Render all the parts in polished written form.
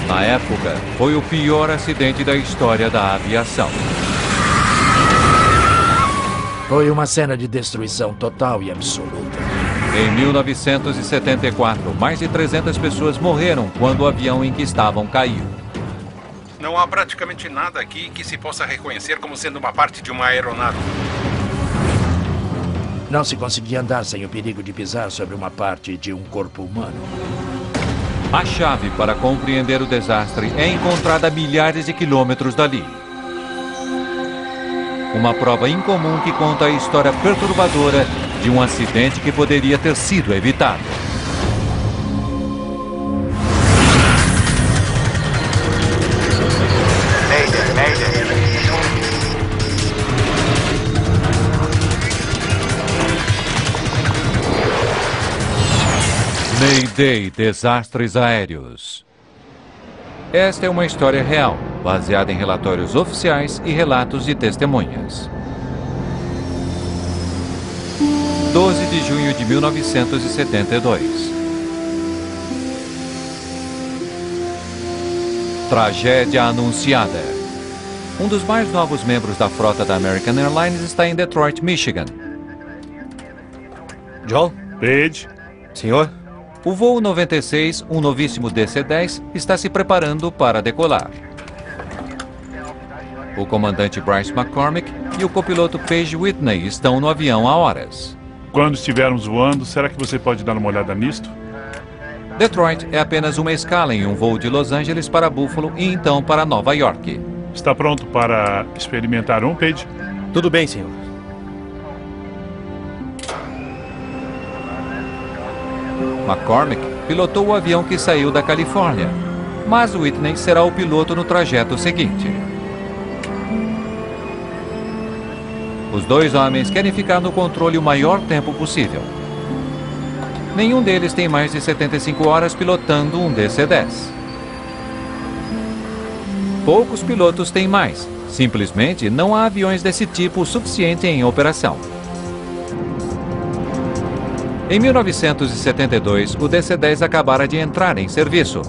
Na época, foi o pior acidente da história da aviação. Foi uma cena de destruição total e absoluta. Em 1974, mais de 300 pessoas morreram quando o avião em que estavam caiu. Não há praticamente nada aqui que se possa reconhecer como sendo uma parte de uma aeronave. Não se conseguia andar sem o perigo de pisar sobre uma parte de um corpo humano. A chave para compreender o desastre é encontrada a milhares de quilômetros dali. Uma prova incomum que conta a história perturbadora de um acidente que poderia ter sido evitado. Mayday, desastres aéreos. Esta é uma história real, baseada em relatórios oficiais e relatos de testemunhas. 12 de junho de 1972. Tragédia anunciada. Um dos mais novos membros da frota da American Airlines está em Detroit, Michigan. Joel? Page? Senhor? O voo 96, um novíssimo DC-10, está se preparando para decolar. O comandante Bryce McCormick e o copiloto Paige Whitney estão no avião há horas. Quando estivermos voando, será que você pode dar uma olhada nisto? Detroit é apenas uma escala em um voo de Los Angeles para Buffalo e então para Nova York. Está pronto para experimentar um, Page? Tudo bem, senhor. McCormick pilotou o avião que saiu da Califórnia, mas Whitney será o piloto no trajeto seguinte. Os dois homens querem ficar no controle o maior tempo possível. Nenhum deles tem mais de 75 horas pilotando um DC-10. Poucos pilotos têm mais. Simplesmente não há aviões desse tipo o suficiente em operação. Em 1972, o DC-10 acabara de entrar em serviço.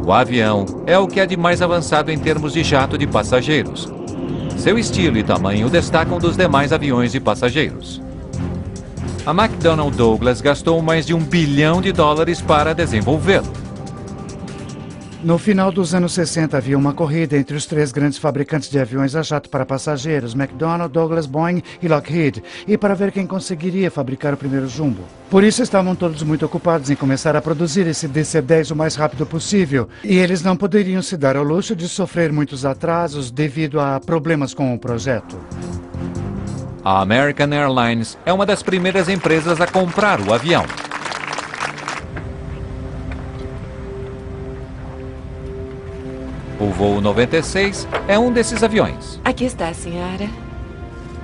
O avião é o que há de mais avançado em termos de jato de passageiros. Seu estilo e tamanho o destacam dos demais aviões de passageiros. A McDonnell Douglas gastou mais de $1 bilhão para desenvolvê-lo. No final dos anos 60, havia uma corrida entre os três grandes fabricantes de aviões a jato para passageiros, McDonnell, Douglas, Boeing e Lockheed, e para ver quem conseguiria fabricar o primeiro jumbo. Por isso estavam todos muito ocupados em começar a produzir esse DC-10 o mais rápido possível, e eles não poderiam se dar ao luxo de sofrer muitos atrasos devido a problemas com o projeto. A American Airlines é uma das primeiras empresas a comprar o avião. O voo 96 é um desses aviões. Aqui está, senhora.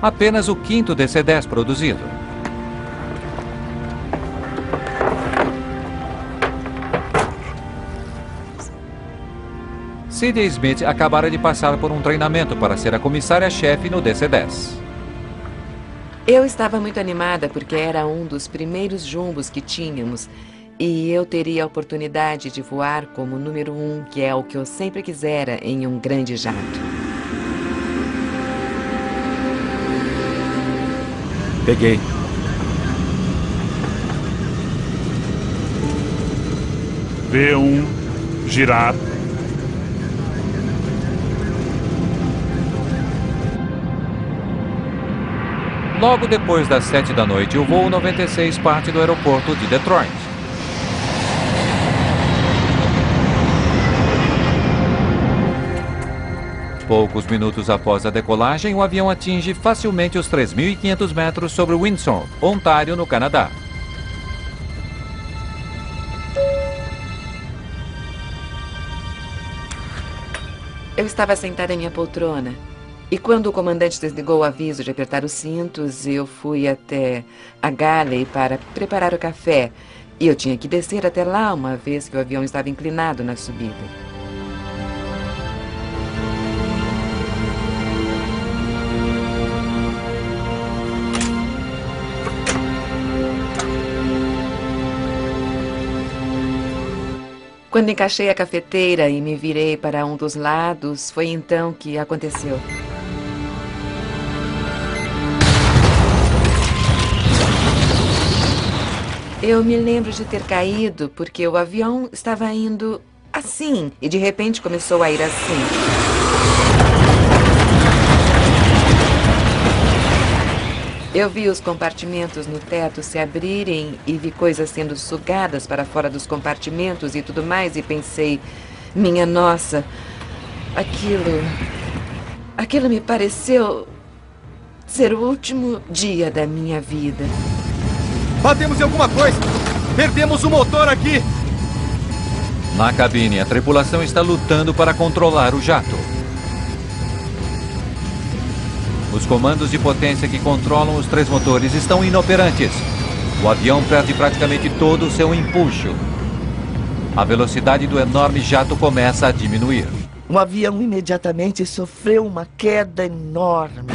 Apenas o quinto DC-10 produzido. C.D. Smith acabara de passar por um treinamento para ser a comissária-chefe no DC-10. Eu estava muito animada porque era um dos primeiros jumbos que tínhamos. E eu teria a oportunidade de voar como número 1, que é o que eu sempre quisera em um grande jato. Peguei. V1, girar. Logo depois das 7 da noite, o voo 96 parte do aeroporto de Detroit. Poucos minutos após a decolagem, o avião atinge facilmente os 3.500 metros sobre Windsor, Ontário, no Canadá. Eu estava sentada em minha poltrona. E quando o comandante desligou o aviso de apertar os cintos, eu fui até a galley para preparar o café. E eu tinha que descer até lá, uma vez que o avião estava inclinado na subida. Quando encaixei a cafeteira e me virei para um dos lados, foi então que aconteceu. Eu me lembro de ter caído porque o avião estava indo assim e de repente começou a ir assim. Eu vi os compartimentos no teto se abrirem e vi coisas sendo sugadas para fora dos compartimentos e tudo mais e pensei, minha nossa, aquilo me pareceu ser o último dia da minha vida. Batemos em alguma coisa! Perdemos o motor aqui! Na cabine, a tripulação está lutando para controlar o jato. Os comandos de potência que controlam os 3 motores estão inoperantes. O avião perde praticamente todo o seu empuxo. A velocidade do enorme jato começa a diminuir. O avião imediatamente sofreu uma queda enorme.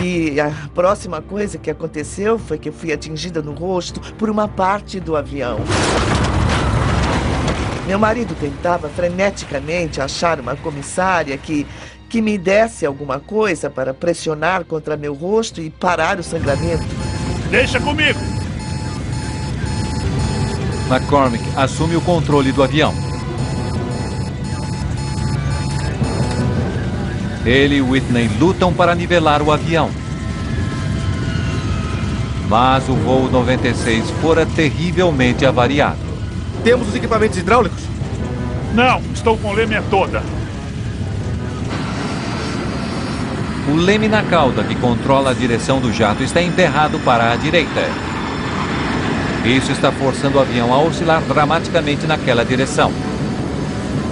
E a próxima coisa que aconteceu foi que eu fui atingida no rosto por uma parte do avião. Meu marido tentava freneticamente achar uma comissária que me desse alguma coisa para pressionar contra meu rosto e parar o sangramento. Deixa comigo! McCormick assume o controle do avião. Ele e Whitney lutam para nivelar o avião. Mas o voo 96 fora terrivelmente avariado. Temos os equipamentos hidráulicos? Não, estou com o leme toda. O leme na cauda que controla a direção do jato está emperrado para a direita. Isso está forçando o avião a oscilar dramaticamente naquela direção.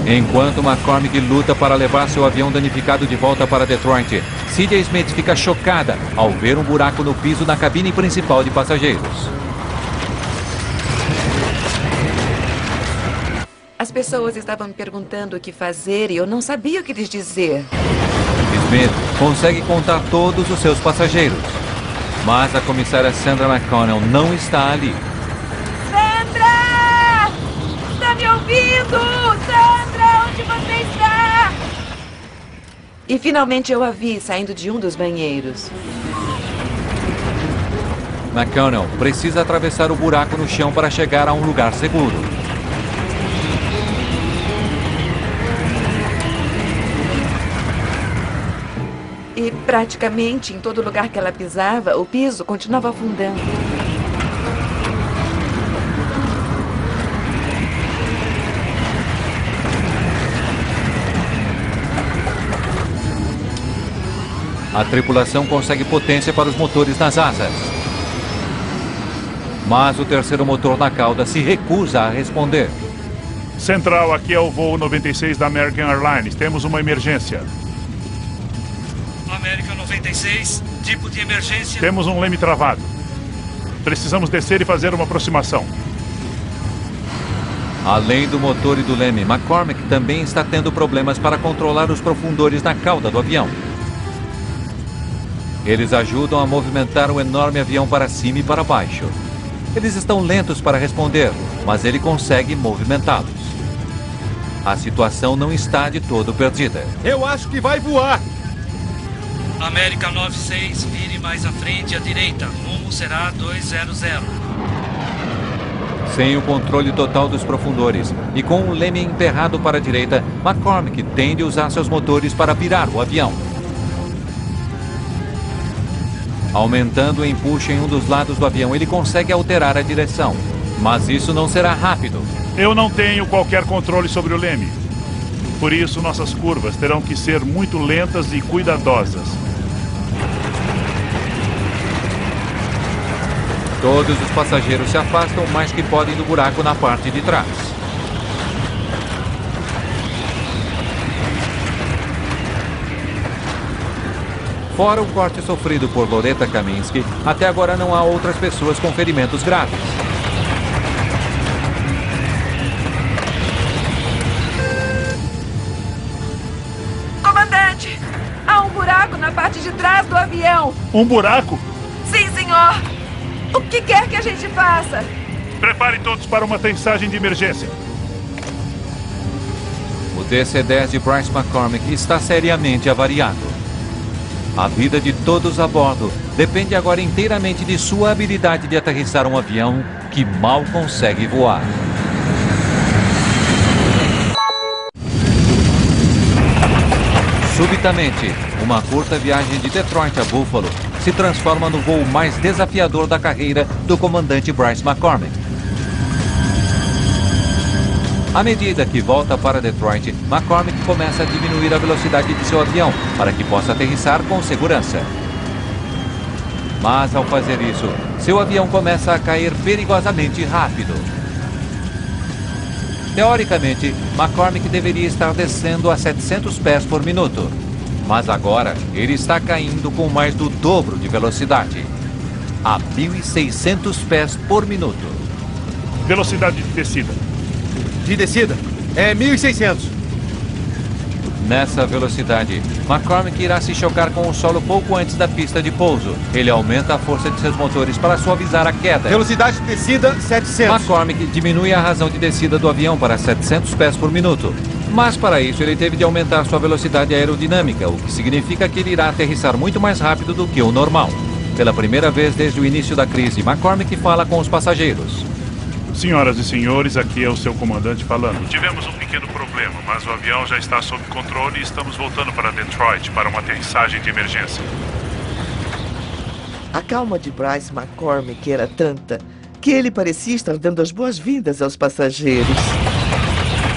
Enquanto McCormick luta para levar seu avião danificado de volta para Detroit, C.J. Smith fica chocada ao ver um buraco no piso na cabine principal de passageiros. As pessoas estavam me perguntando o que fazer e eu não sabia o que lhes dizer. Smith consegue contar todos os seus passageiros, mas a comissária Sandra McConnell não está ali. Sandra! Está me ouvindo? Sandra, onde você está? E finalmente eu a vi saindo de um dos banheiros. McConnell precisa atravessar o buraco no chão para chegar a um lugar seguro. E praticamente em todo lugar que ela pisava, o piso continuava afundando. A tripulação consegue potência para os motores nas asas. Mas o terceiro motor na cauda se recusa a responder. Central, aqui é o voo 96 da American Airlines. Temos uma emergência. América 96, tipo de emergência. Temos um leme travado. Precisamos descer e fazer uma aproximação. Além do motor e do leme, McCormick também está tendo problemas para controlar os profundores na cauda do avião. Eles ajudam a movimentar o enorme avião para cima e para baixo. Eles estão lentos para responder, mas ele consegue movimentá-los. A situação não está de todo perdida. Eu acho que vai voar! América 96, vire mais à frente à direita. Rumo será 200. Sem o controle total dos profundores e com o leme emperrado para a direita, McCormick tem de usar seus motores para virar o avião. Aumentando o empuxo em um dos lados do avião, ele consegue alterar a direção. Mas isso não será rápido. Eu não tenho qualquer controle sobre o leme. Por isso, nossas curvas terão que ser muito lentas e cuidadosas. Todos os passageiros se afastam o mais que podem do buraco na parte de trás. Fora o corte sofrido por Loretta Kaminsky, até agora não há outras pessoas com ferimentos graves. Comandante, há um buraco na parte de trás do avião. Um buraco? Sim, senhor. O que quer que a gente faça? Prepare todos para uma aterrissagem de emergência. O DC-10 de Bryce McCormick está seriamente avariado. A vida de todos a bordo depende agora inteiramente de sua habilidade de aterrissar um avião que mal consegue voar. Subitamente, uma curta viagem de Detroit a Buffalo se transforma no voo mais desafiador da carreira do comandante Bryce McCormick. À medida que volta para Detroit, McCormick começa a diminuir a velocidade de seu avião para que possa aterrissar com segurança. Mas ao fazer isso, seu avião começa a cair perigosamente rápido. Teoricamente, McCormick deveria estar descendo a 700 pés por minuto. Mas agora, ele está caindo com mais do dobro de velocidade. A 1.600 pés por minuto. Velocidade de descida. De descida, é 1.600. Nessa velocidade, McCormick irá se chocar com o solo pouco antes da pista de pouso. Ele aumenta a força de seus motores para suavizar a queda. Velocidade de descida, 700. McCormick diminui a razão de descida do avião para 700 pés por minuto. Mas para isso ele teve de aumentar sua velocidade aerodinâmica, o que significa que ele irá aterrissar muito mais rápido do que o normal. Pela primeira vez desde o início da crise, McCormick fala com os passageiros. Senhoras e senhores, aqui é o seu comandante falando. Tivemos um pequeno problema, mas o avião já está sob controle e estamos voltando para Detroit para uma aterrissagem de emergência. A calma de Bryce McCormick era tanta que ele parecia estar dando as boas-vindas aos passageiros.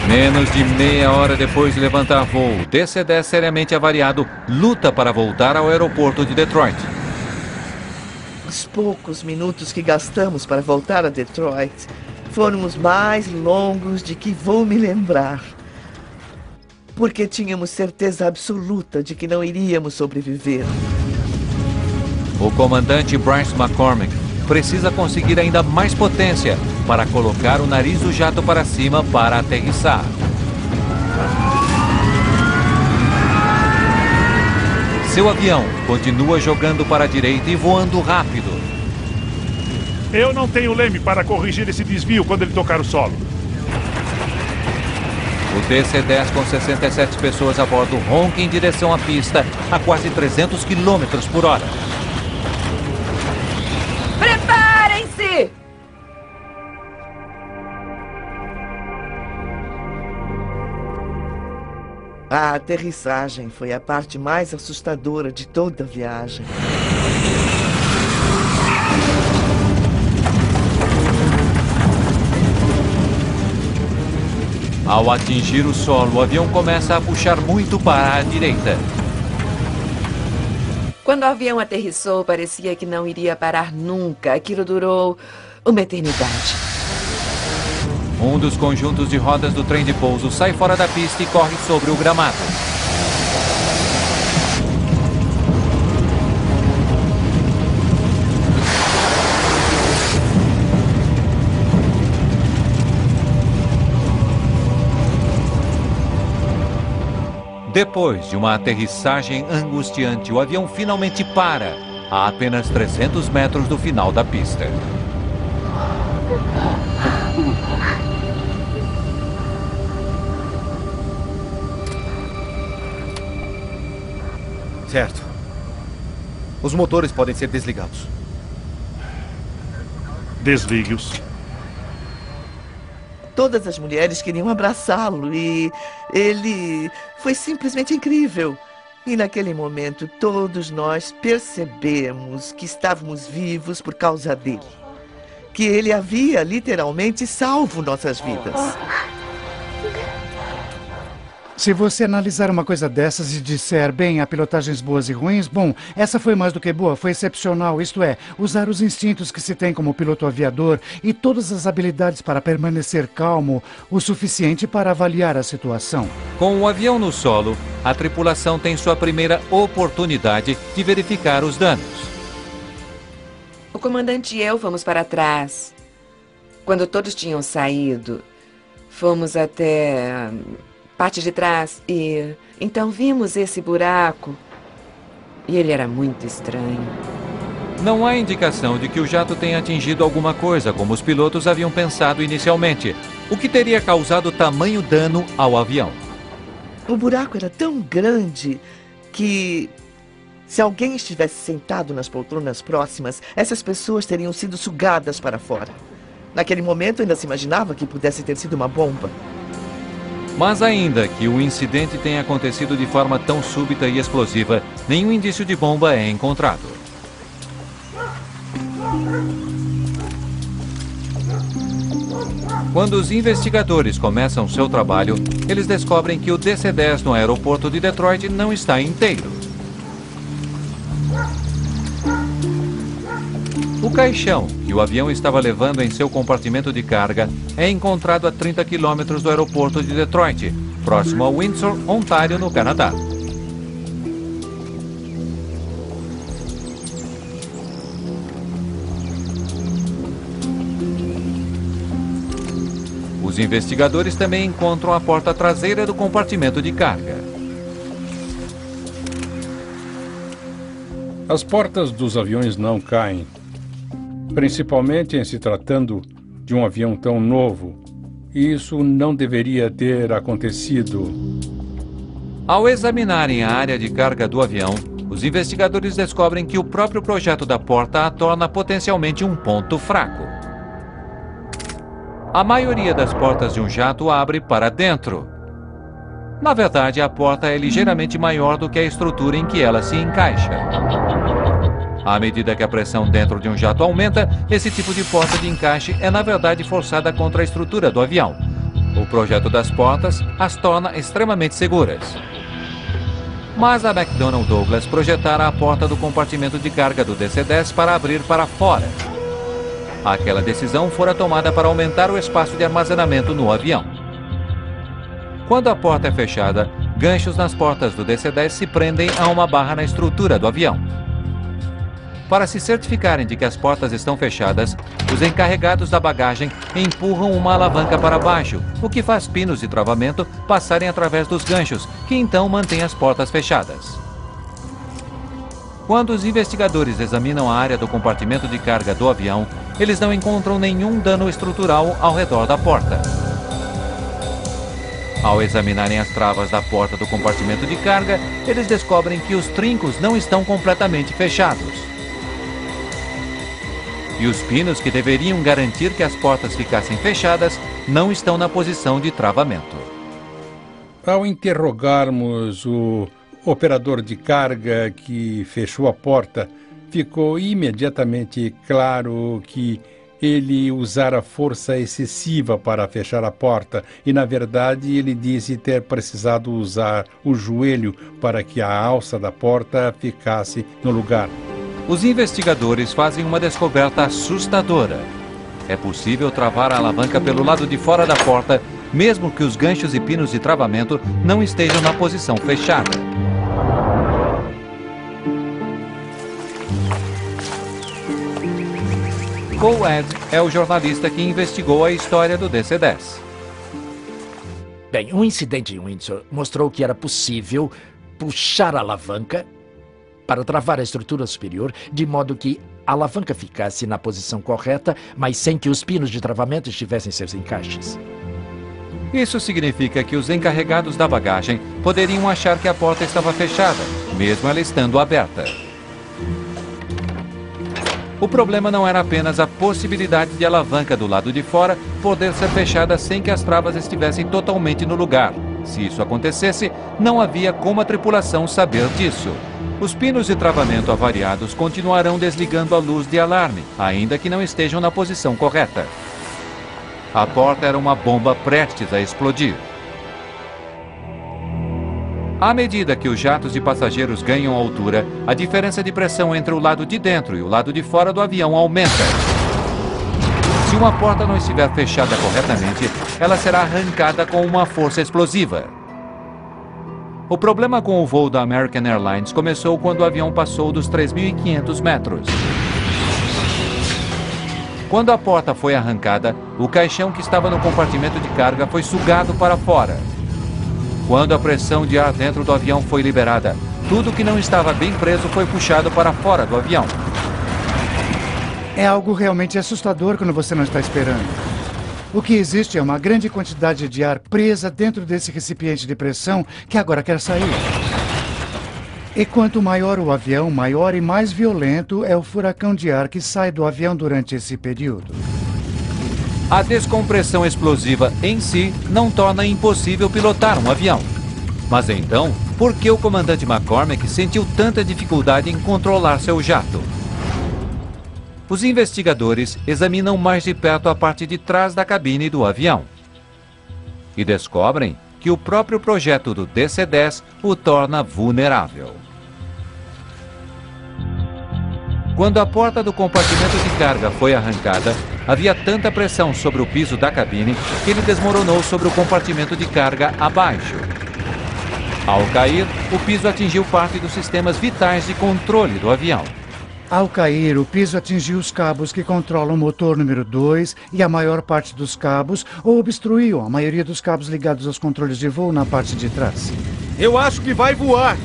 Menos de meia hora depois de levantar voo, o DC-10 seriamente avariado luta para voltar ao aeroporto de Detroit. Os poucos minutos que gastamos para voltar a Detroit foram os mais longos de que vou me lembrar. Porque tínhamos certeza absoluta de que não iríamos sobreviver. O comandante Bryce McCormick precisa conseguir ainda mais potência para colocar o nariz do jato para cima para aterrissar. Seu avião continua jogando para a direita e voando rápido. Eu não tenho leme para corrigir esse desvio quando ele tocar o solo. O DC-10 com 67 pessoas a bordo ronca em direção à pista a quase 300 km por hora. Preparem-se! A aterrissagem foi a parte mais assustadora de toda a viagem. Ao atingir o solo, o avião começa a puxar muito para a direita. Quando o avião aterrissou, parecia que não iria parar nunca. Aquilo durou uma eternidade. Um dos conjuntos de rodas do trem de pouso sai fora da pista e corre sobre o gramado. Depois de uma aterrissagem angustiante, o avião finalmente para, a apenas 300 metros do final da pista. Certo. Os motores podem ser desligados. Desligue-os. Todas as mulheres queriam abraçá-lo e ele foi simplesmente incrível. E naquele momento todos nós percebemos que estávamos vivos por causa dele. Que ele havia literalmente salvo nossas vidas. Se você analisar uma coisa dessas e disser, bem, há pilotagens boas e ruins, bom, essa foi mais do que boa, foi excepcional, isto é, usar os instintos que se tem como piloto aviador e todas as habilidades para permanecer calmo o suficiente para avaliar a situação. Com o avião no solo, a tripulação tem sua primeira oportunidade de verificar os danos. O comandante e eu fomos para trás. Quando todos tinham saído, fomos até parte de trás e então vimos esse buraco e ele era muito estranho. Não há indicação de que o jato tenha atingido alguma coisa, como os pilotos haviam pensado inicialmente, o que teria causado tamanho dano ao avião. O buraco era tão grande que, se alguém estivesse sentado nas poltronas próximas, essas pessoas teriam sido sugadas para fora. Naquele momento, ainda se imaginava que pudesse ter sido uma bomba. Mas ainda que o incidente tenha acontecido de forma tão súbita e explosiva, nenhum indício de bomba é encontrado. Quando os investigadores começam seu trabalho, eles descobrem que o DC-10 no aeroporto de Detroit não está inteiro. O caixão que o avião estava levando em seu compartimento de carga é encontrado a 30 quilômetros do aeroporto de Detroit, próximo a Windsor, Ontário, no Canadá. Os investigadores também encontram a porta traseira do compartimento de carga. As portas dos aviões não caem, principalmente em se tratando de um avião tão novo. Isso não deveria ter acontecido. Ao examinarem a área de carga do avião, os investigadores descobrem que o próprio projeto da porta a torna potencialmente um ponto fraco. A maioria das portas de um jato abre para dentro. Na verdade, a porta é ligeiramente maior do que a estrutura em que ela se encaixa. À medida que a pressão dentro de um jato aumenta, esse tipo de porta de encaixe é na verdade forçada contra a estrutura do avião. O projeto das portas as torna extremamente seguras. Mas a McDonnell Douglas projetara a porta do compartimento de carga do DC-10 para abrir para fora. Aquela decisão fora tomada para aumentar o espaço de armazenamento no avião. Quando a porta é fechada, ganchos nas portas do DC-10 se prendem a uma barra na estrutura do avião. Para se certificarem de que as portas estão fechadas, os encarregados da bagagem empurram uma alavanca para baixo, o que faz pinos de travamento passarem através dos ganchos, que então mantêm as portas fechadas. Quando os investigadores examinam a área do compartimento de carga do avião, eles não encontram nenhum dano estrutural ao redor da porta. Ao examinarem as travas da porta do compartimento de carga, eles descobrem que os trincos não estão completamente fechados. E os pinos que deveriam garantir que as portas ficassem fechadas não estão na posição de travamento. Ao interrogarmos o operador de carga que fechou a porta, ficou imediatamente claro que ele usara força excessiva para fechar a porta e, na verdade, ele disse ter precisado usar o joelho para que a alça da porta ficasse no lugar. Os investigadores fazem uma descoberta assustadora. É possível travar a alavanca pelo lado de fora da porta, mesmo que os ganchos e pinos de travamento não estejam na posição fechada. Cole Ed é o jornalista que investigou a história do DC-10. Bem, um incidente em Windsor mostrou que era possível puxar a alavanca para travar a estrutura superior, de modo que a alavanca ficasse na posição correta, mas sem que os pinos de travamento estivessem em seus encaixes. Isso significa que os encarregados da bagagem poderiam achar que a porta estava fechada, mesmo ela estando aberta. O problema não era apenas a possibilidade de a alavanca do lado de fora poder ser fechada sem que as travas estivessem totalmente no lugar. Se isso acontecesse, não havia como a tripulação saber disso. Os pinos de travamento avariados continuarão desligando a luz de alarme, ainda que não estejam na posição correta. A porta era uma bomba prestes a explodir. À medida que os jatos de passageiros ganham altura, a diferença de pressão entre o lado de dentro e o lado de fora do avião aumenta. Se uma porta não estiver fechada corretamente, ela será arrancada com uma força explosiva. O problema com o voo da American Airlines começou quando o avião passou dos 3.500 metros. Quando a porta foi arrancada, o caixão que estava no compartimento de carga foi sugado para fora. Quando a pressão de ar dentro do avião foi liberada, tudo que não estava bem preso foi puxado para fora do avião. É algo realmente assustador quando você não está esperando. O que existe é uma grande quantidade de ar presa dentro desse recipiente de pressão que agora quer sair. E quanto maior o avião, maior e mais violento é o furacão de ar que sai do avião durante esse período. A descompressão explosiva em si não torna impossível pilotar um avião. Mas então, por que o comandante McCormick sentiu tanta dificuldade em controlar seu jato? Os investigadores examinam mais de perto a parte de trás da cabine do avião e descobrem que o próprio projeto do DC-10 o torna vulnerável. Quando a porta do compartimento de carga foi arrancada, havia tanta pressão sobre o piso da cabine que ele desmoronou sobre o compartimento de carga abaixo. Ao cair, o piso atingiu parte dos sistemas vitais de controle do avião. Ao cair, o piso atingiu os cabos que controlam o motor número 2 e a maior parte dos cabos, ou obstruiu a maioria dos cabos ligados aos controles de voo na parte de trás. Eu acho que vai voar!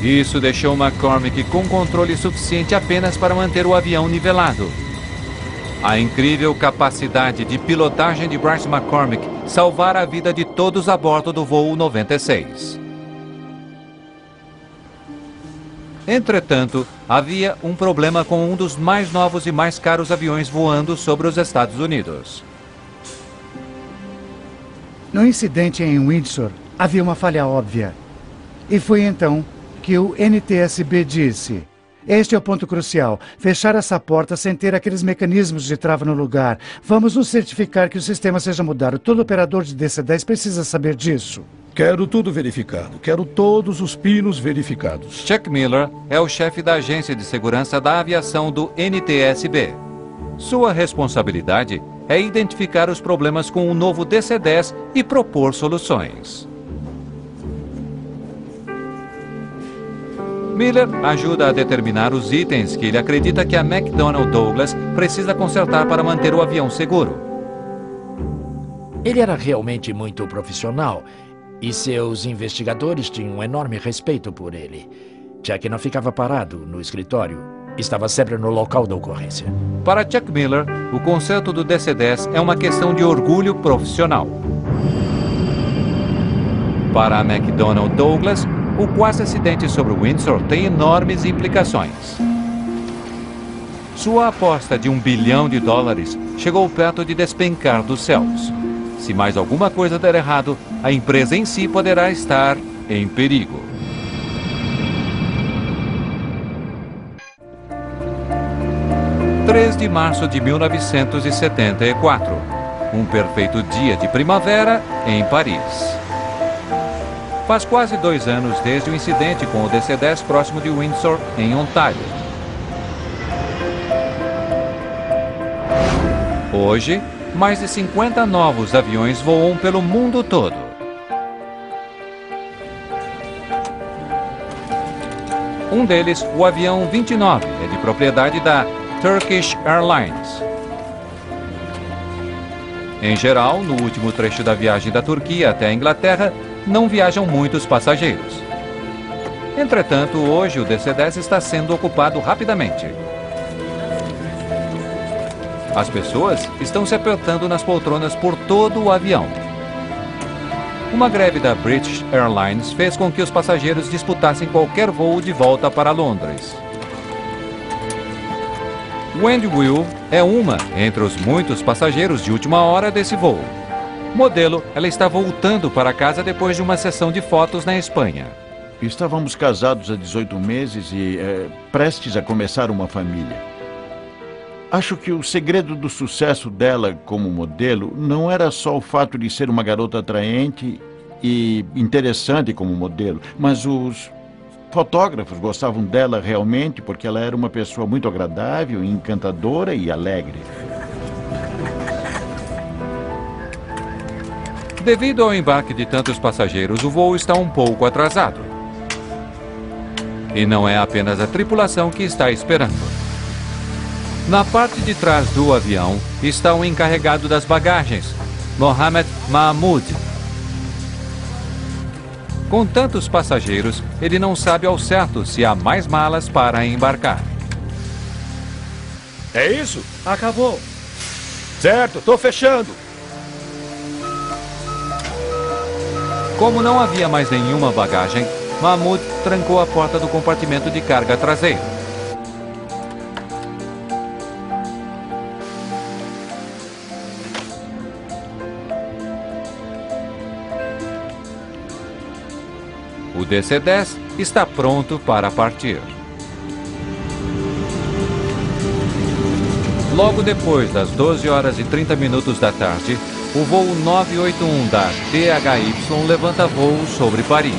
Isso deixou McCormick com controle suficiente apenas para manter o avião nivelado. A incrível capacidade de pilotagem de Bryce McCormick salvara a vida de todos a bordo do voo 96. Entretanto, havia um problema com um dos mais novos e mais caros aviões voando sobre os Estados Unidos. No incidente em Windsor, havia uma falha óbvia. E foi então que o NTSB disse: este é o ponto crucial, fechar essa porta sem ter aqueles mecanismos de trava no lugar. Vamos nos certificar que o sistema seja mudado. Todo operador de DC-10 precisa saber disso. Quero tudo verificado. Quero todos os pinos verificados. Chuck Miller é o chefe da Agência de Segurança da Aviação do NTSB. Sua responsabilidade é identificar os problemas com o novo DC-10 e propor soluções. Miller ajuda a determinar os itens que ele acredita que a McDonnell Douglas precisa consertar para manter o avião seguro. Ele era realmente muito profissional e seus investigadores tinham um enorme respeito por ele. Chuck não ficava parado no escritório, estava sempre no local da ocorrência. Para Chuck Miller, o conserto do DC-10 é uma questão de orgulho profissional. Para a McDonnell Douglas, o quase acidente sobre Windsor tem enormes implicações. Sua aposta de $1 bilhão chegou perto de despencar dos céus. Se mais alguma coisa der errado, a empresa em si poderá estar em perigo. – 3 de março de 1974. Um perfeito dia de primavera em Paris. Faz quase 2 anos desde o incidente com o DC-10 próximo de Windsor, em Ontário. Hoje, mais de 50 novos aviões voam pelo mundo todo. Um deles, o avião 29, é de propriedade da Turkish Airlines. Em geral, no último trecho da viagem da Turquia até a Inglaterra, não viajam muitos passageiros. Entretanto, hoje o DC-10 está sendo ocupado rapidamente. As pessoas estão se apertando nas poltronas por todo o avião. Uma greve da British Airlines fez com que os passageiros disputassem qualquer voo de volta para Londres. Wendy Will é uma entre os muitos passageiros de última hora desse voo. Modelo, ela está voltando para casa depois de uma sessão de fotos na Espanha. Estávamos casados há 18 meses e prestes a começar uma família. Acho que o segredo do sucesso dela como modelo não era só o fato de ser uma garota atraente e interessante como modelo, mas os fotógrafos gostavam dela realmente porque ela era uma pessoa muito agradável, encantadora e alegre. Devido ao embarque de tantos passageiros, o voo está um pouco atrasado. E não é apenas a tripulação que está esperando. Na parte de trás do avião está o encarregado das bagagens, Mohamed Mahmoud. Com tantos passageiros, ele não sabe ao certo se há mais malas para embarcar. É isso? Acabou. Certo, tô fechando. Como não havia mais nenhuma bagagem, Mahmoud trancou a porta do compartimento de carga traseiro. O DC-10 está pronto para partir. Logo depois das 12 horas e 30 minutos da tarde, o voo 981 da THY levanta voo sobre Paris.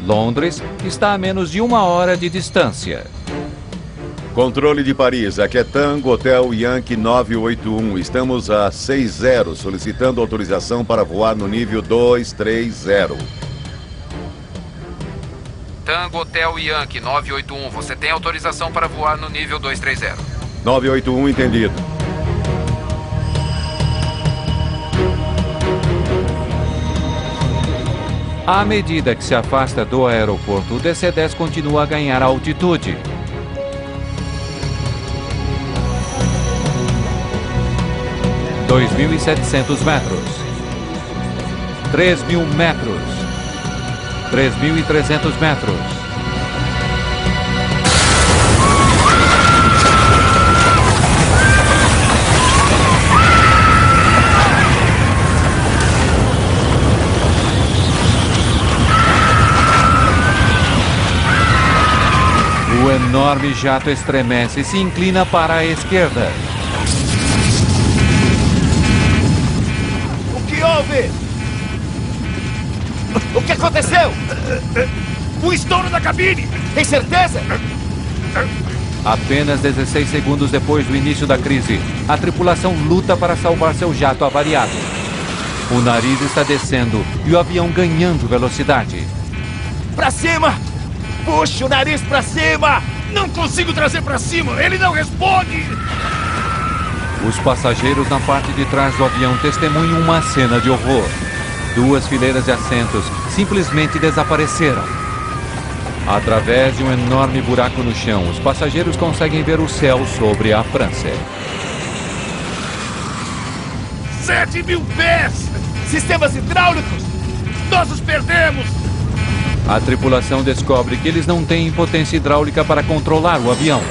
Londres está a menos de 1 hora de distância. Controle de Paris, aqui é Tango Hotel Yankee 981. Estamos a 60, solicitando autorização para voar no nível 230. Tango Hotel Yankee 981, você tem autorização para voar no nível 230. 981, entendido. À medida que se afasta do aeroporto, o DC-10 continua a ganhar altitude. 2.700 metros. 3.000 metros. 3.300 metros. O enorme jato estremece e se inclina para a esquerda. O que houve? O que aconteceu? O estouro da cabine! Tem certeza? Apenas 16 segundos depois do início da crise, a tripulação luta para salvar seu jato avariado. O nariz está descendo e o avião ganhando velocidade. Pra cima! Puxa o nariz pra cima! Não consigo trazer pra cima! Ele não responde! Os passageiros na parte de trás do avião testemunham uma cena de horror. 2 fileiras de assentos simplesmente desapareceram. Através de um enorme buraco no chão, os passageiros conseguem ver o céu sobre a França. 7.000 pés! Sistemas hidráulicos! Nós os perdemos! A tripulação descobre que eles não têm potência hidráulica para controlar o avião.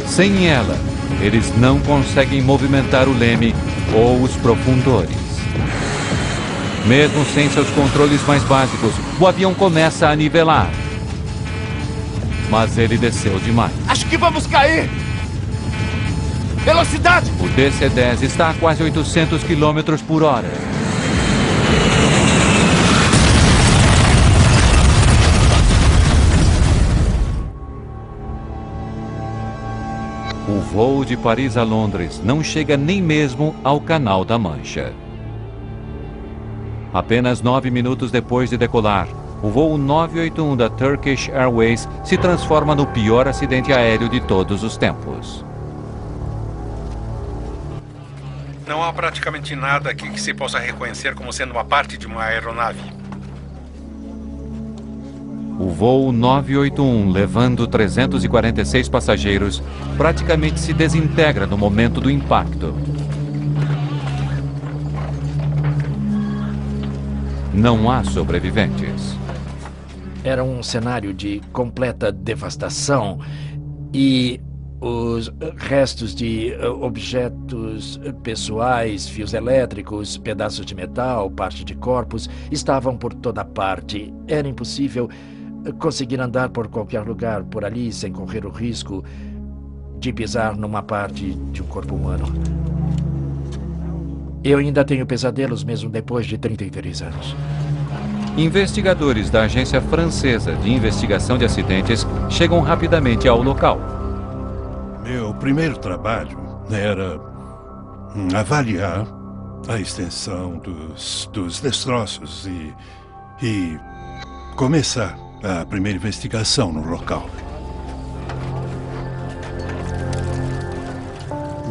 Sem ela, eles não conseguem movimentar o leme ou os profundores. Mesmo sem seus controles mais básicos, o avião começa a nivelar. Mas ele desceu demais. Acho que vamos cair! Velocidade! O DC-10 está a quase 800 km por hora. O voo de Paris a Londres não chega nem mesmo ao Canal da Mancha. Apenas 9 minutos depois de decolar, o voo 981 da Turkish Airways se transforma no pior acidente aéreo de todos os tempos. Não há praticamente nada aqui que se possa reconhecer como sendo uma parte de uma aeronave. O voo 981, levando 346 passageiros, praticamente se desintegra no momento do impacto. Não há sobreviventes. Era um cenário de completa devastação e os restos de objetos pessoais, fios elétricos, pedaços de metal, parte de corpos, estavam por toda parte. Era impossível conseguir andar por qualquer lugar por ali sem correr o risco de pisar numa parte de um corpo humano. Eu ainda tenho pesadelos mesmo depois de 33 anos. Investigadores da Agência Francesa de Investigação de Acidentes chegam rapidamente ao local. Meu primeiro trabalho era avaliar a extensão dos destroços e começar a primeira investigação no local.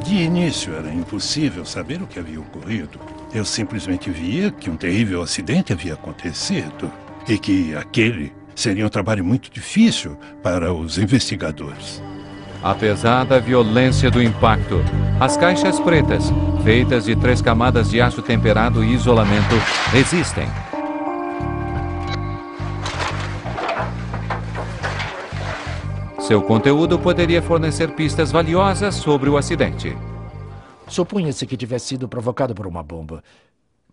De início era impossível saber o que havia ocorrido. Eu simplesmente via que um terrível acidente havia acontecido e que aquele Seria um trabalho muito difícil para os investigadores. Apesar da violência do impacto, as caixas pretas, feitas de 3 camadas de aço temperado e isolamento, resistem. Seu conteúdo poderia fornecer pistas valiosas sobre o acidente. Supunha-se que tivesse sido provocado por uma bomba,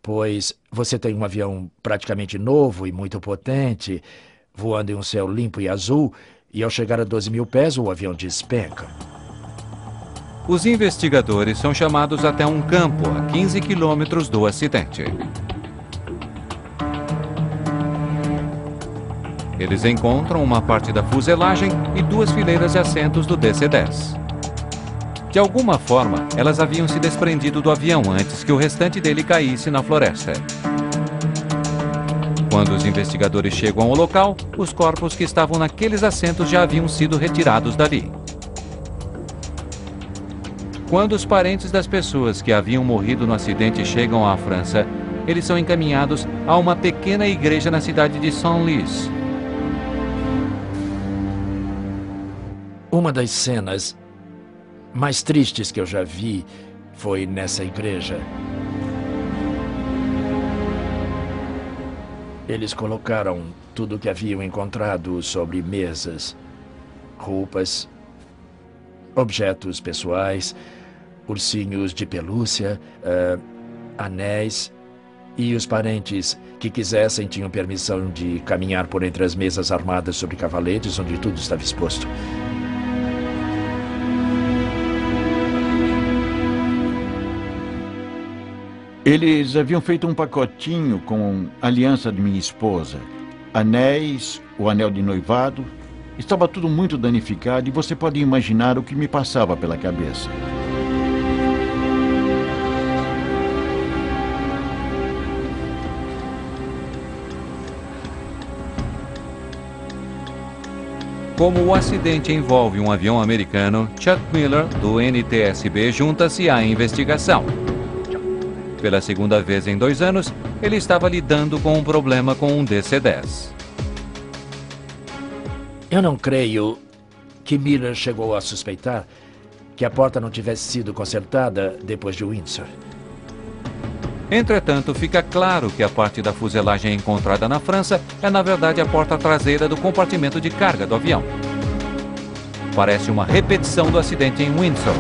pois você tem um avião praticamente novo e muito potente, voando em um céu limpo e azul, e ao chegar a 12 mil pés, o avião despenca. Os investigadores são chamados até um campo a 15 quilômetros do acidente. Eles encontram uma parte da fuselagem e 2 fileiras de assentos do DC-10. De alguma forma, elas haviam se desprendido do avião antes que o restante dele caísse na floresta. Quando os investigadores chegam ao local, os corpos que estavam naqueles assentos já haviam sido retirados dali. Quando os parentes das pessoas que haviam morrido no acidente chegam à França, eles são encaminhados a uma pequena igreja na cidade de Senlis. Uma das cenas mais tristes que eu já vi foi nessa igreja. Eles colocaram tudo o que haviam encontrado sobre mesas, roupas, objetos pessoais, ursinhos de pelúcia, anéis, e os parentes que quisessem tinham permissão de caminhar por entre as mesas armadas sobre cavaletes, onde tudo estava exposto. Eles haviam feito um pacotinho com a aliança de minha esposa. Anéis, o anel de noivado. Estava tudo muito danificado e você pode imaginar o que me passava pela cabeça. Como o acidente envolve um avião americano, Chuck Miller, do NTSB, junta-se à investigação. Pela segunda vez em 2 anos, ele estava lidando com um problema com um DC-10. Eu não creio que Miller chegou a suspeitar que a porta não tivesse sido consertada depois de Windsor. Entretanto, fica claro que a parte da fuselagem encontrada na França é, na verdade, a porta traseira do compartimento de carga do avião. Parece uma repetição do acidente em Windsor.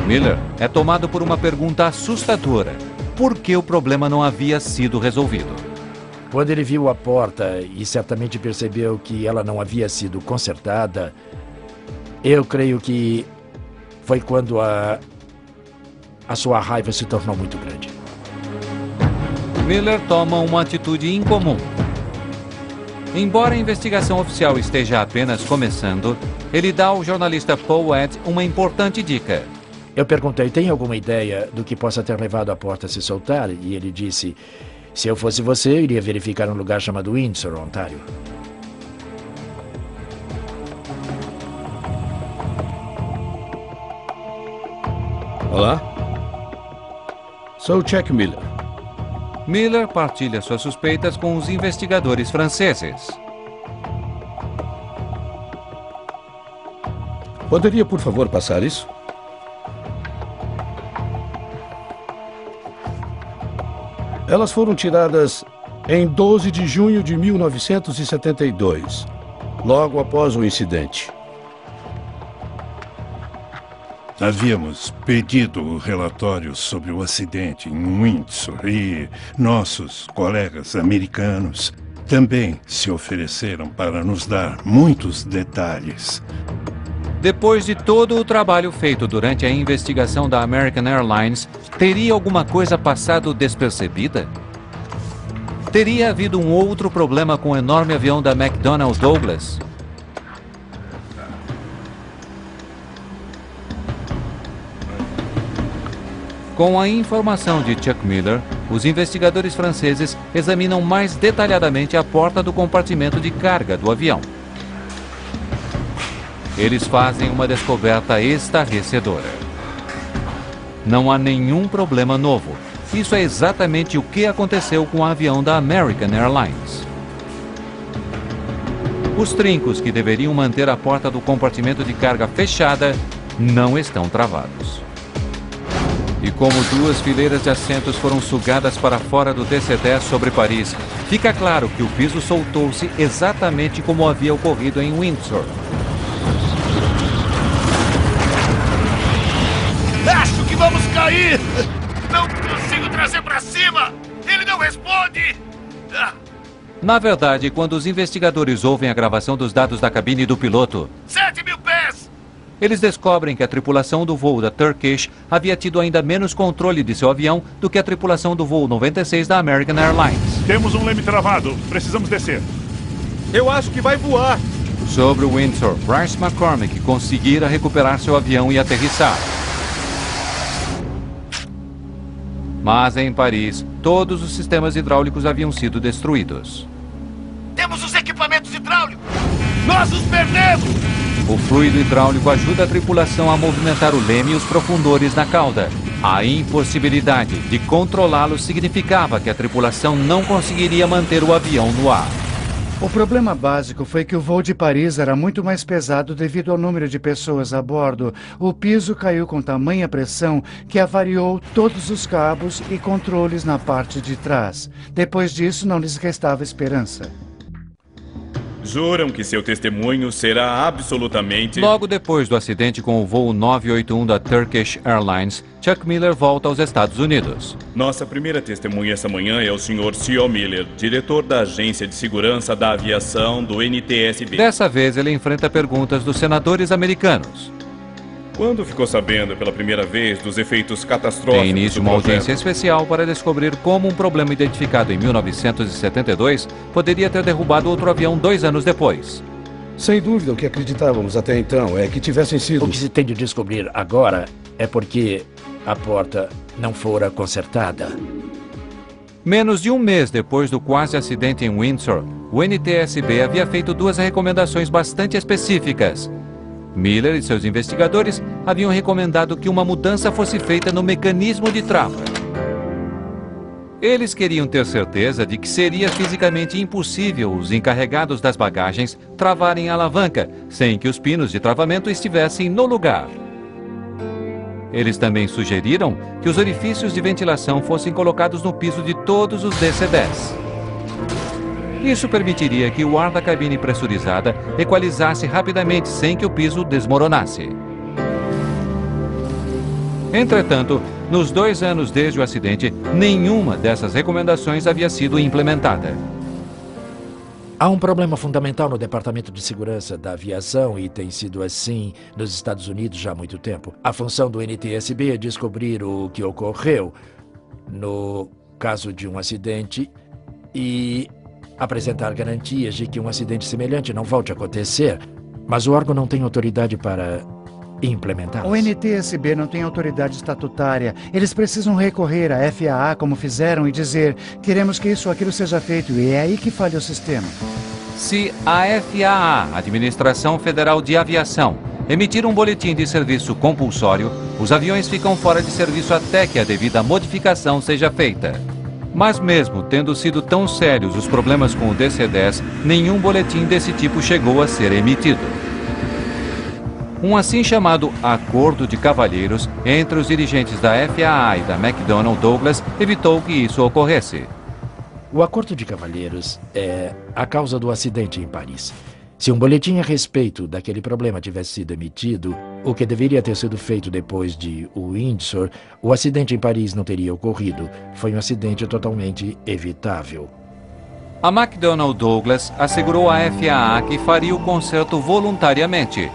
Miller é tomado por uma pergunta assustadora. Por que o problema não havia sido resolvido? Quando ele viu a porta e certamente percebeu que ela não havia sido consertada, eu creio que foi quando a sua raiva se tornou muito grande. Miller toma uma atitude incomum. Embora a investigação oficial esteja apenas começando, ele dá ao jornalista Paul Ed uma importante dica. Eu perguntei, tem alguma ideia do que possa ter levado a porta a se soltar? E ele disse, se eu fosse você, eu iria verificar um lugar chamado Windsor, Ontário. Olá? Sou Chuck Miller. Miller partilha suas suspeitas com os investigadores franceses. Poderia, por favor, passar isso? Elas foram tiradas em 12 de junho de 1972, logo após o incidente. Havíamos pedido relatórios sobre o acidente em Windsor e nossos colegas americanos também se ofereceram para nos dar muitos detalhes. Depois de todo o trabalho feito durante a investigação da American Airlines, teria alguma coisa passado despercebida? Teria havido um outro problema com o enorme avião da McDonnell Douglas? Com a informação de Chuck Miller, os investigadores franceses examinam mais detalhadamente a porta do compartimento de carga do avião. Eles fazem uma descoberta estarrecedora. Não há nenhum problema novo. Isso é exatamente o que aconteceu com o avião da American Airlines. Os trincos que deveriam manter a porta do compartimento de carga fechada não estão travados. E como duas fileiras de assentos foram sugadas para fora do DC-10 sobre Paris, fica claro que o piso soltou-se exatamente como havia ocorrido em Windsor. Acho que vamos cair! Não consigo trazer para cima! Ele não responde! Na verdade, quando os investigadores ouvem a gravação dos dados da cabine do piloto, 7.000 pés! Eles descobrem que a tripulação do voo da Turkish havia tido ainda menos controle de seu avião do que a tripulação do voo 96 da American Airlines. Temos um leme travado. Precisamos descer. Eu acho que vai voar. Sobre o Windsor, Bryce McCormick conseguira recuperar seu avião e aterrissar. Mas em Paris, todos os sistemas hidráulicos haviam sido destruídos. Temos os equipamentos hidráulicos! Nós os perdemos! O fluido hidráulico ajuda a tripulação a movimentar o leme e os profundores na cauda. A impossibilidade de controlá-lo significava que a tripulação não conseguiria manter o avião no ar. O problema básico foi que o voo de Paris era muito mais pesado devido ao número de pessoas a bordo. O piso caiu com tamanha pressão que avariou todos os cabos e controles na parte de trás. Depois disso, não lhes restava esperança. Juram que seu testemunho será absolutamente... Logo depois do acidente com o voo 981 da Turkish Airlines, Chuck Miller volta aos Estados Unidos. Nossa primeira testemunha essa manhã é o Sr. C.O. Miller, diretor da Agência de Segurança da Aviação do NTSB. Dessa vez, ele enfrenta perguntas dos senadores americanos. Quando ficou sabendo pela primeira vez dos efeitos catastróficos Tem início uma audiência especial para descobrir como um problema identificado em 1972 poderia ter derrubado outro avião 2 anos depois. Sem dúvida, o que acreditávamos até então é que tivessem sido... O que se tem de descobrir agora é porque a porta não fora consertada. Menos de um mês depois do quase acidente em Windsor, o NTSB havia feito 2 recomendações bastante específicas. Miller e seus investigadores haviam recomendado que uma mudança fosse feita no mecanismo de trava. Eles queriam ter certeza de que seria fisicamente impossível os encarregados das bagagens travarem a alavanca sem que os pinos de travamento estivessem no lugar. Eles também sugeriram que os orifícios de ventilação fossem colocados no piso de todos os DC-10. Isso permitiria que o ar da cabine pressurizada equalizasse rapidamente sem que o piso desmoronasse. Entretanto, nos 2 anos desde o acidente, nenhuma dessas recomendações havia sido implementada. Há um problema fundamental no Departamento de Segurança da Aviação e tem sido assim nos Estados Unidos já há muito tempo. A função do NTSB é descobrir o que ocorreu no caso de um acidente e apresentar garantias de que um acidente semelhante não volte a acontecer, mas o órgão não tem autoridade para implementá-las. O NTSB não tem autoridade estatutária. Eles precisam recorrer à FAA, como fizeram, e dizer: queremos que isso ou aquilo seja feito, e é aí que falha o sistema. Se a FAA, Administração Federal de Aviação, emitir um boletim de serviço compulsório, os aviões ficam fora de serviço até que a devida modificação seja feita. Mas mesmo tendo sido tão sérios os problemas com o DC-10, nenhum boletim desse tipo chegou a ser emitido. Um assim chamado Acordo de Cavalheiros entre os dirigentes da FAA e da McDonnell Douglas evitou que isso ocorresse. O Acordo de Cavalheiros é a causa do acidente em Paris. Se um boletim a respeito daquele problema tivesse sido emitido, o que deveria ter sido feito depois de Windsor, o acidente em Paris não teria ocorrido. Foi um acidente totalmente evitável. A McDonnell Douglas assegurou à FAA que faria o conserto voluntariamente.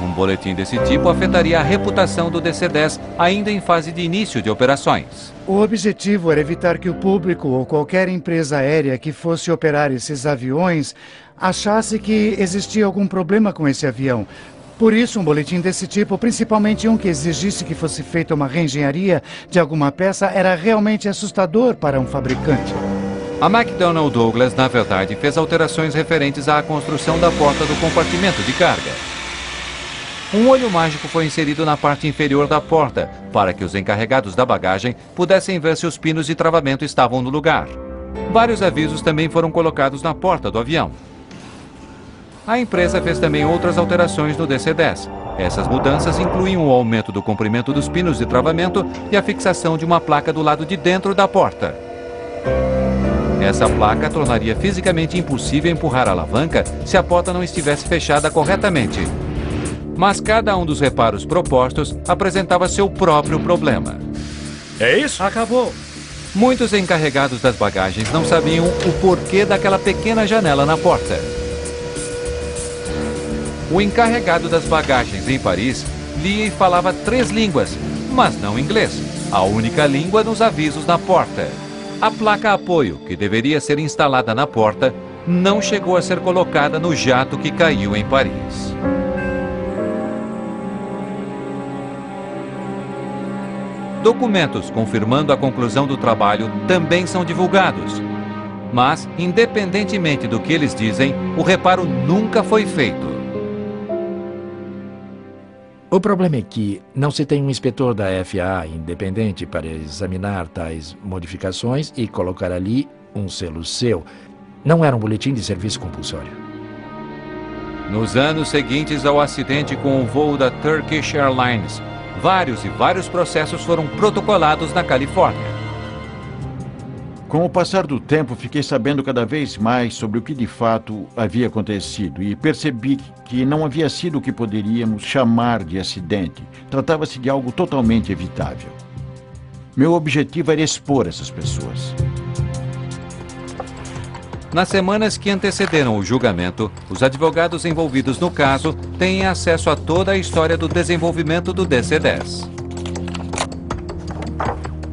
Um boletim desse tipo afetaria a reputação do DC-10 ainda em fase de início de operações. O objetivo era evitar que o público ou qualquer empresa aérea que fosse operar esses aviões achasse que existia algum problema com esse avião. Por isso, um boletim desse tipo, principalmente um que exigisse que fosse feita uma reengenharia de alguma peça, era realmente assustador para um fabricante. A McDonnell Douglas, na verdade, fez alterações referentes à construção da porta do compartimento de carga. Um olho mágico foi inserido na parte inferior da porta, para que os encarregados da bagagem pudessem ver se os pinos de travamento estavam no lugar. Vários avisos também foram colocados na porta do avião. A empresa fez também outras alterações no DC-10. Essas mudanças incluíam o aumento do comprimento dos pinos de travamento e a fixação de uma placa do lado de dentro da porta. Essa placa tornaria fisicamente impossível empurrar a alavanca se a porta não estivesse fechada corretamente. Mas cada um dos reparos propostos apresentava seu próprio problema. É isso? Acabou. Muitos encarregados das bagagens não sabiam o porquê daquela pequena janela na porta. O encarregado das bagagens em Paris lia e falava 3 línguas, mas não inglês. A única língua nos avisos na porta. A placa apoio, que deveria ser instalada na porta, não chegou a ser colocada no jato que caiu em Paris. Documentos confirmando a conclusão do trabalho também são divulgados. Mas, independentemente do que eles dizem, o reparo nunca foi feito. O problema é que não se tem um inspetor da FAA independente para examinar tais modificações e colocar ali um selo seu. Não era um boletim de serviço compulsório. Nos anos seguintes ao acidente com o voo da Turkish Airlines, vários processos foram protocolados na Califórnia. Com o passar do tempo, fiquei sabendo cada vez mais sobre o que de fato havia acontecido e percebi que não havia sido o que poderíamos chamar de acidente. Tratava-se de algo totalmente evitável. Meu objetivo era expor essas pessoas. Nas semanas que antecederam o julgamento, os advogados envolvidos no caso têm acesso a toda a história do desenvolvimento do DC-10.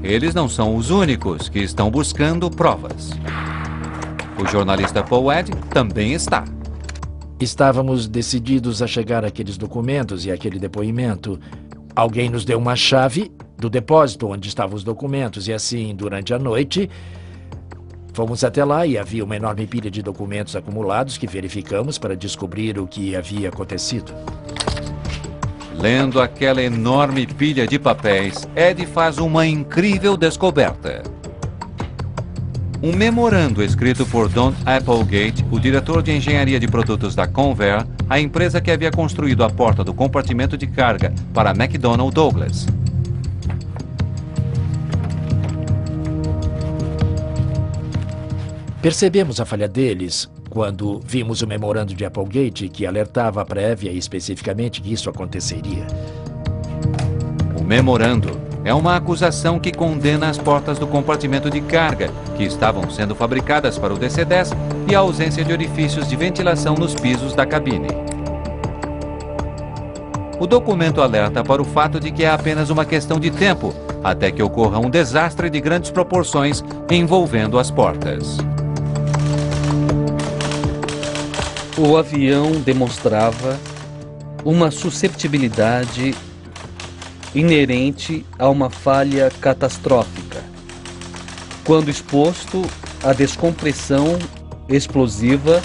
Eles não são os únicos que estão buscando provas. O jornalista Paul Ed também está. Estávamos decididos a chegar àqueles documentos e àquele depoimento. Alguém nos deu uma chave do depósito onde estavam os documentos e assim, durante a noite, fomos até lá e havia uma enorme pilha de documentos acumulados que verificamos para descobrir o que havia acontecido. Lendo aquela enorme pilha de papéis, Ed faz uma incrível descoberta. Um memorando escrito por Don Applegate, o diretor de engenharia de produtos da Convair, a empresa que havia construído a porta do compartimento de carga para a McDonnell Douglas. Percebemos a falha deles quando vimos o memorando de Applegate que alertava a prévia e especificamente que isso aconteceria. O memorando é uma acusação que condena as portas do compartimento de carga, que estavam sendo fabricadas para o DC-10, e a ausência de orifícios de ventilação nos pisos da cabine. O documento alerta para o fato de que é apenas uma questão de tempo até que ocorra um desastre de grandes proporções envolvendo as portas. O avião demonstrava uma susceptibilidade inerente a uma falha catastrófica, quando exposto à descompressão explosiva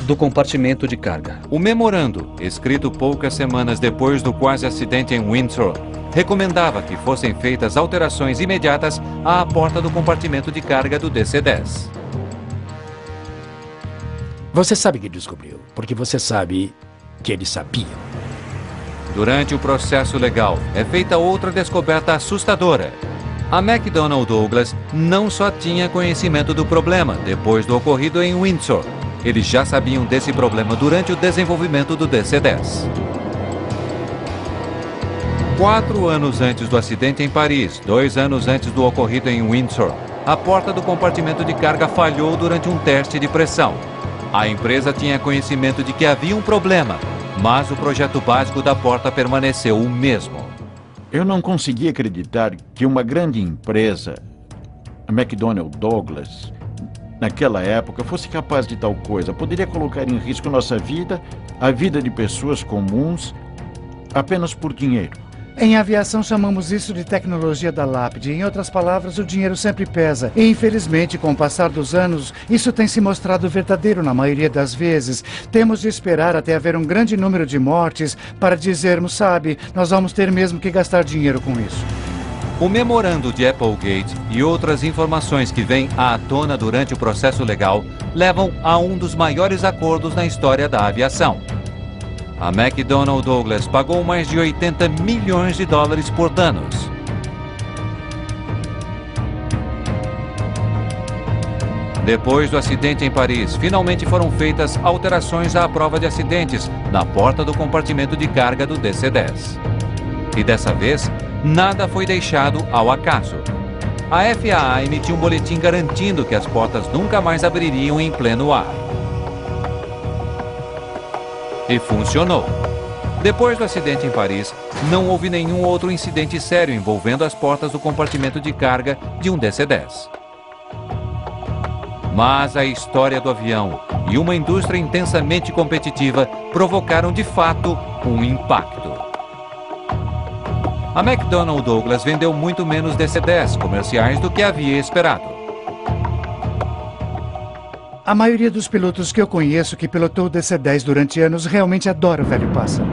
do compartimento de carga. O memorando, escrito poucas semanas depois do quase acidente em Windsor, recomendava que fossem feitas alterações imediatas à porta do compartimento de carga do DC-10. Você sabe que descobriu, porque você sabe que eles sabiam. Durante o processo legal, é feita outra descoberta assustadora. A McDonnell Douglas não só tinha conhecimento do problema depois do ocorrido em Windsor. Eles já sabiam desse problema durante o desenvolvimento do DC-10. 4 anos antes do acidente em Paris, 2 anos antes do ocorrido em Windsor, a porta do compartimento de carga falhou durante um teste de pressão. A empresa tinha conhecimento de que havia um problema, mas o projeto básico da porta permaneceu o mesmo. Eu não conseguia acreditar que uma grande empresa, a McDonnell Douglas, naquela época, fosse capaz de tal coisa. Poderia colocar em risco nossa vida, a vida de pessoas comuns, apenas por dinheiro. Em aviação chamamos isso de tecnologia da lápide. Em outras palavras, o dinheiro sempre pesa. E infelizmente, com o passar dos anos, isso tem se mostrado verdadeiro na maioria das vezes. Temos de esperar até haver um grande número de mortes para dizermos, sabe, nós vamos ter mesmo que gastar dinheiro com isso. O memorando de Applegate e outras informações que vêm à tona durante o processo legal levam a um dos maiores acordos na história da aviação. A McDonnell Douglas pagou mais de 80 milhões de dólares por danos. Depois do acidente em Paris, finalmente foram feitas alterações à prova de acidentes na porta do compartimento de carga do DC-10. E dessa vez, nada foi deixado ao acaso. A FAA emitiu um boletim garantindo que as portas nunca mais abririam em pleno ar. E funcionou. Depois do acidente em Paris, não houve nenhum outro incidente sério envolvendo as portas do compartimento de carga de um DC-10. Mas a história do avião e uma indústria intensamente competitiva provocaram de fato um impacto. A McDonnell Douglas vendeu muito menos DC-10 comerciais do que havia esperado. A maioria dos pilotos que eu conheço que pilotou o DC-10 durante anos realmente adora o velho pássaro.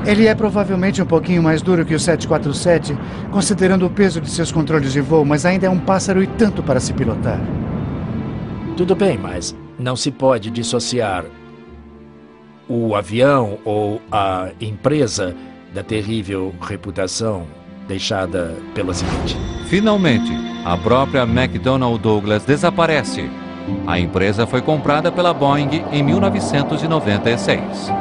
Ele é provavelmente um pouquinho mais duro que o 747, considerando o peso de seus controles de voo, mas ainda é um pássaro e tanto para se pilotar. Tudo bem, mas não se pode dissociar o avião ou a empresa da terrível reputação deixada pelo acidente. Finalmente, a própria McDonnell Douglas desaparece. A empresa foi comprada pela Boeing em 1996.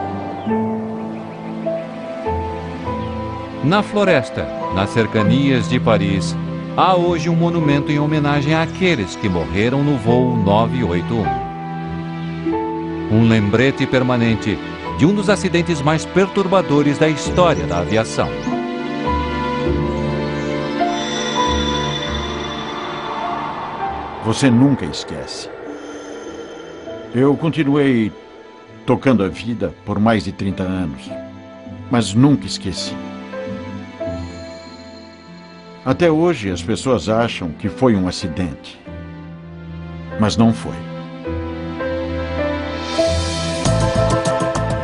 Na floresta, nas cercanias de Paris, há hoje um monumento em homenagem àqueles que morreram no voo 981. Um lembrete permanente de um dos acidentes mais perturbadores da história da aviação. Você nunca esquece. Eu continuei tocando a vida por mais de 30 anos, mas nunca esqueci. Até hoje, as pessoas acham que foi um acidente, mas não foi.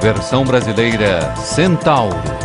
Versão brasileira Centauro.